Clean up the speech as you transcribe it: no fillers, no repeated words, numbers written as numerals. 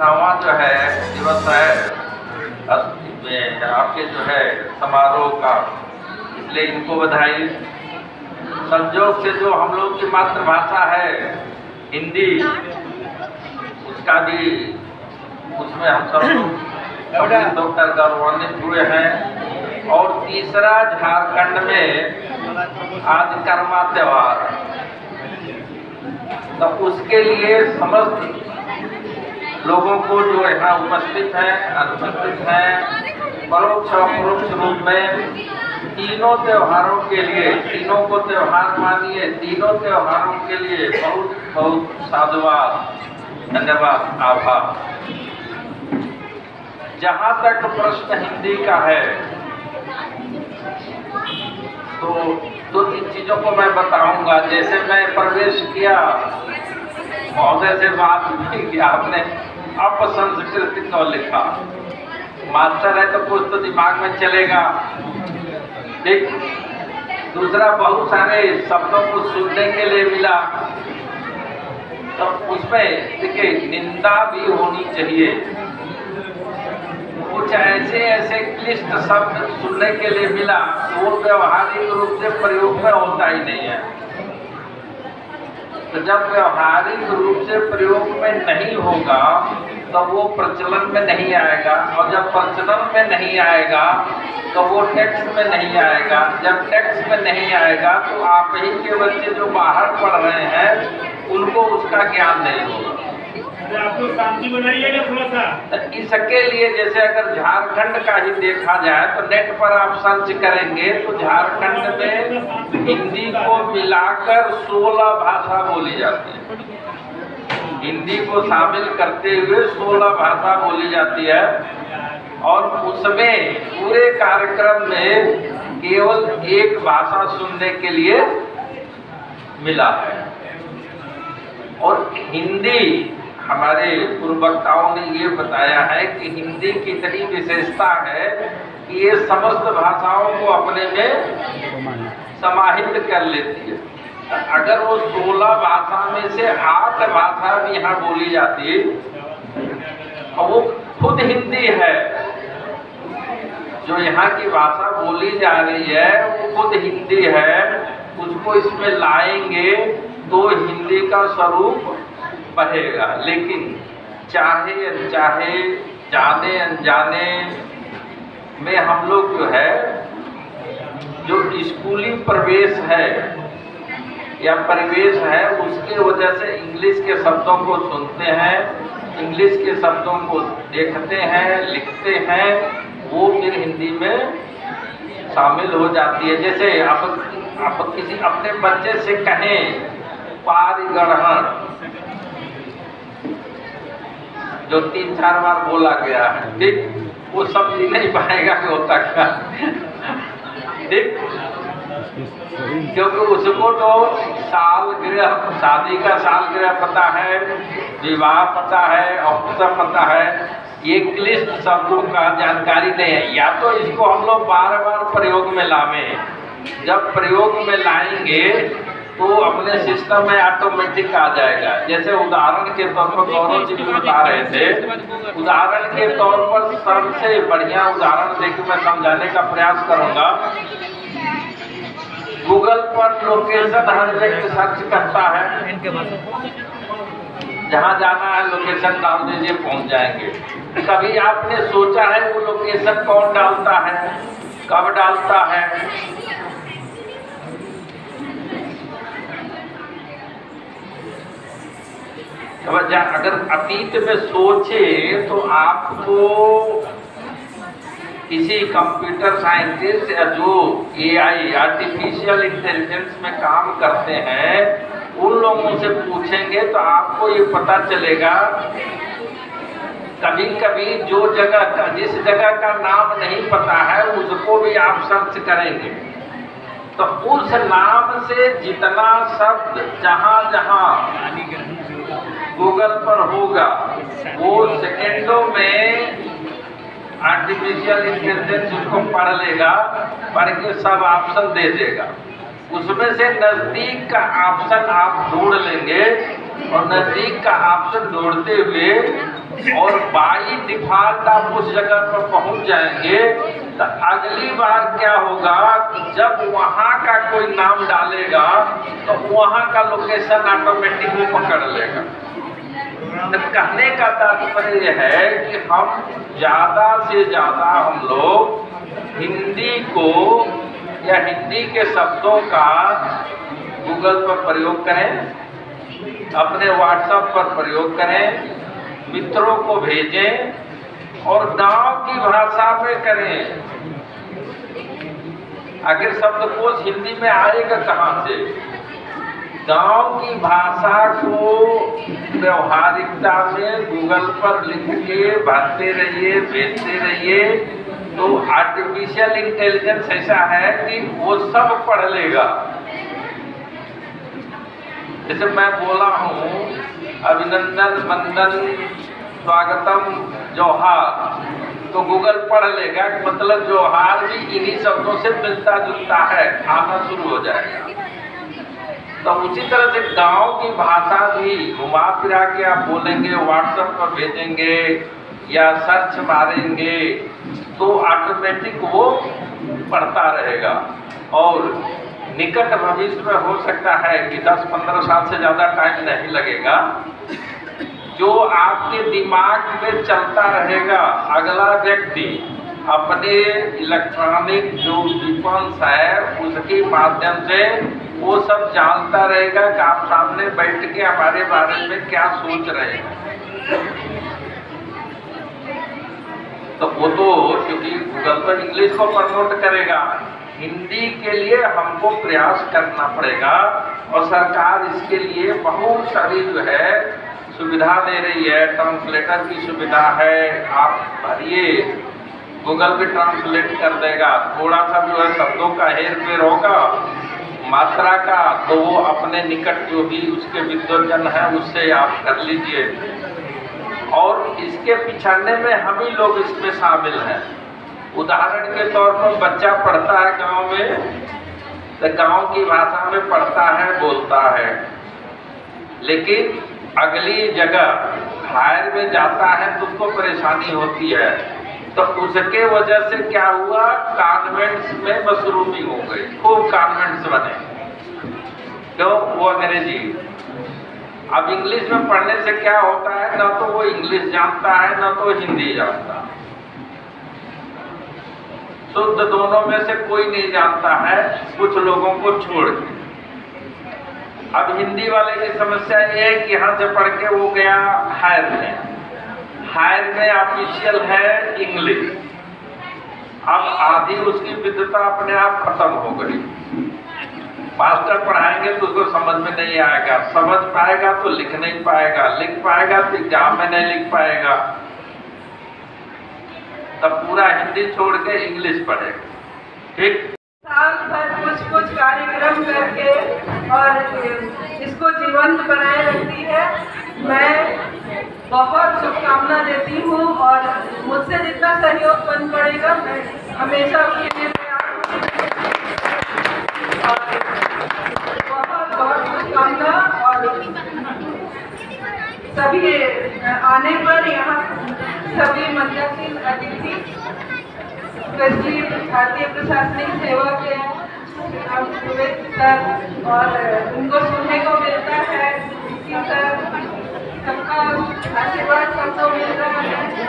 17वां जो है दिवस है आपके जो है समारोह का, इसलिए इनको बधाई। संजोग से जो हम लोग की मातृभाषा है हिंदी, उसका भी उसमें हम सब लोग होकर गौरवान्वित हुए हैं। और तीसरा, झारखंड में आज कर्मा त्योहार, तो उसके लिए समस्त लोगों को जो यहाँ उपस्थित हैं, अनुपस्थित हैं, परोक्ष और परोक्ष रूप में तीनों त्योहारों के लिए, तीनों को त्योहार मानिए, तीनों त्योहारों के लिए बहुत बहुत साधुवाद, धन्यवाद, आभार। जहाँ तक प्रश्न हिंदी का है, तो दो तीन चीजों को मैं बताऊंगा। जैसे मैं प्रवेश किया, महोदय से बात हुई कि आपने अपसंस्कृति क्यों लिखा। मास्टर है तो कुछ तो दिमाग में चलेगा। एक दूसरा, बहुत सारे शब्दों को सुनने के लिए मिला, तो उसमें देखिए निंदा भी होनी चाहिए। कुछ ऐसे ऐसे क्लिष्ट शब्द सुनने के लिए मिला, वो व्यवहारिक रूप से प्रयोग में होता ही नहीं है। तो जब व्यवहारिक रूप से प्रयोग में नहीं होगा तो वो प्रचलन में नहीं आएगा, और जब प्रचलन में नहीं आएगा तो वो टेक्स्ट में नहीं आएगा। जब टेक्स्ट में नहीं आएगा तो आप ही के बच्चे जो बाहर पढ़ रहे हैं उनको उसका ज्ञान नहीं होगा। आपको शांति बनाइए ना थोड़ा सा। इसके लिए जैसे अगर झारखंड का ही देखा जाए तो नेट पर आप सर्च करेंगे तो झारखंड में हिंदी को मिलाकर 16 भाषा बोली जाती है। हिंदी को शामिल करते हुए 16 भाषा बोली जाती है, और उसमें पूरे कार्यक्रम में केवल एक भाषा सुनने के लिए मिला है। और हिंदी, हमारे पूर्व वक्ताओं ने ये बताया है कि हिंदी की इतनी विशेषता है कि ये समस्त भाषाओं को अपने में समाहित कर लेती है। अगर वो 16 भाषा में से 8 भाषा भी यहाँ बोली जाती और वो खुद हिंदी है, जो यहाँ की भाषा बोली जा रही है वो खुद हिंदी है, उसको इसमें लाएंगे तो हिंदी का स्वरूप बढ़ेगा। लेकिन चाहे अनचाहे, जाने अनजाने में हम लोग जो है, जो स्कूली प्रवेश है या परिवेश है, उसके वजह से इंग्लिश के शब्दों को सुनते हैं, इंग्लिश के शब्दों को देखते हैं, लिखते हैं, वो फिर हिंदी में शामिल हो जाती है। जैसे आप किसी अपने बच्चे से कहें पारिग्रहण, जो 3-4 बार बोला गया है, ठीक, वो समझ ही नहीं पाएगा कि होता क्या, ठीक, क्योंकि उसको तो सालगिरह, शादी का सालगिरह पता है, विवाह पता है, अवसर पता है, ये क्लिष्ट शब्दों का जानकारी नहीं है। या तो इसको हम लोग बार बार प्रयोग में लावें, जब प्रयोग में लाएंगे तो अपने सिस्टम में ऑटोमेटिक आ जाएगा। जैसे उदाहरण के तौर पर गौरव जी बता रहे थे, उदाहरण के तौर पर सबसे बढ़िया उदाहरण देकर मैं समझाने का प्रयास करूंगा। गूगल पर लोकेशन हर व्यक्ति सर्च करता है, जहाँ जाना है लोकेशन डाल दीजिए, पहुंच जाएंगे। कभी आपने सोचा है वो लोकेशन कौन डालता है, कब डालता है? अगर अतीत में सोचे तो आपको किसी कंप्यूटर साइंटिस्ट या जो AI आर्टिफिशियल इंटेलिजेंस में काम करते हैं उन लोगों से पूछेंगे तो आपको ये पता चलेगा। कभी कभी जो जगह का, जिस जगह का नाम नहीं पता है उसको भी आप सर्च करेंगे तो उस नाम से जितना शब्द जहाँ जहाँ गूगल पर होगा वो सेकेंडों में आर्टिफिशियल इंटेलिजेंस उसको पढ़ लेगा, पढ़ के सब ऑप्शन दे देगा। उसमें से नज़दीक का ऑप्शन आप ढूंढ लेंगे और नज़दीक का ऑप्शन ढूंढते हुए और बाई डिफॉल्ट आप उस जगह पर पहुंच जाएंगे तो अगली बार क्या होगा कि जब वहां का कोई नाम डालेगा तो वहां का लोकेशन ऑटोमेटिक वो पकड़ लेगा। तो कहने का तात्पर्य यह है कि हम ज्यादा से ज्यादा हम लोग हिंदी को या हिंदी के शब्दों का गूगल पर प्रयोग करें, अपने व्हाट्सएप पर प्रयोग करें, मित्रों को भेजें और गांव की भाषा में करें। आखिर शब्दकोश हिंदी में आएगा कहाँ से? गांव की भाषा को व्यवहारिकता में गूगल पर लिख के भरते रहिए, भेजते रहिए, तो आर्टिफिशियल इंटेलिजेंस ऐसा है कि वो सब पढ़ लेगा। जैसे मैं बोला हूँ अभिनंदन, वंदन, स्वागतम, जोहार, तो गूगल पढ़ लेगा कि मतलब जोहार भी इन्हीं शब्दों से मिलता जुलता है, आना शुरू हो जाएगा। तो उसी तरह से गांव की भाषा भी घुमा फिरा के आप बोलेंगे, व्हाट्सएप पर भेजेंगे या सर्च मारेंगे तो ऑटोमेटिक वो पढ़ता रहेगा। और निकट भविष्य में हो सकता है कि 10-15 साल से ज़्यादा टाइम नहीं लगेगा, जो आपके दिमाग में चलता रहेगा अगला व्यक्ति अपने इलेक्ट्रॉनिक जो डिफेंस है उसके माध्यम से वो सब जानता रहेगा कि आप सामने बैठ के हमारे बारे में क्या सोच रहे हैं। तो वो तो क्योंकि गूगल पर इंग्लिश को प्रमोट करेगा, हिंदी के लिए हमको प्रयास करना पड़ेगा और सरकार इसके लिए बहुत सारी जो है सुविधा दे रही है। ट्रांसलेटर की सुविधा है, आप भरिए, गूगल भी ट्रांसलेट कर देगा। थोड़ा सा जो है शब्दों का हेर फेर होगा, मात्रा का, तो वो अपने निकट जो भी उसके विद्वजन है उससे आप कर लीजिए। और इसके पिछड़ने में हम ही लोग इसमें शामिल हैं। उदाहरण के तौर पर बच्चा पढ़ता है गांव में, तो गांव की भाषा में पढ़ता है, बोलता है, लेकिन अगली जगह हायर में जाता है तो उसको परेशानी होती है। तो उसके वजह से क्या हुआ, कॉन्वेंट्स में मशरूमी हो गई, खूब कॉन्वेंट्स बने, क्यों? वो अंग्रेजी। अब इंग्लिश में पढ़ने से क्या होता है, ना तो वो इंग्लिश जानता है ना तो हिंदी जानता है, शुद्ध दोनों में से कोई नहीं जानता है, कुछ लोगों को छोड़ के। अब हिंदी वाले की समस्या ये है कि यहाँ से पढ़ के वो गया हायर में ऑफिशियल है इंग्लिश, अब आधी उसकी विद्वता अपने आप खत्म हो गई। मास्टर पढ़ाएंगे तो उसको समझ में नहीं आएगा, समझ पाएगा तो लिख नहीं पाएगा, लिख पाएगा तो एग्जाम में नहीं लिख पाएगा, तब पूरा हिंदी छोड़ के इंग्लिश पढ़ेगा। ठीक, साल भर कुछ कार्यक्रम करके और इसको जीवंत बनाए रखती है। मैं बहुत शुभकामना देती हूँ और मुझसे जितना सहयोग बन पड़ेगा मैं हमेशा उसके लिए तैयार हूँ। और बहुत शुभकामना। और सभी आने पर यहाँ सभी मंचासीन अतिथि भारतीय प्रशासनिक सेवा के सर और उनको सुनने को मिलता है, सबका आशीर्वाद सबको मिल रहा है।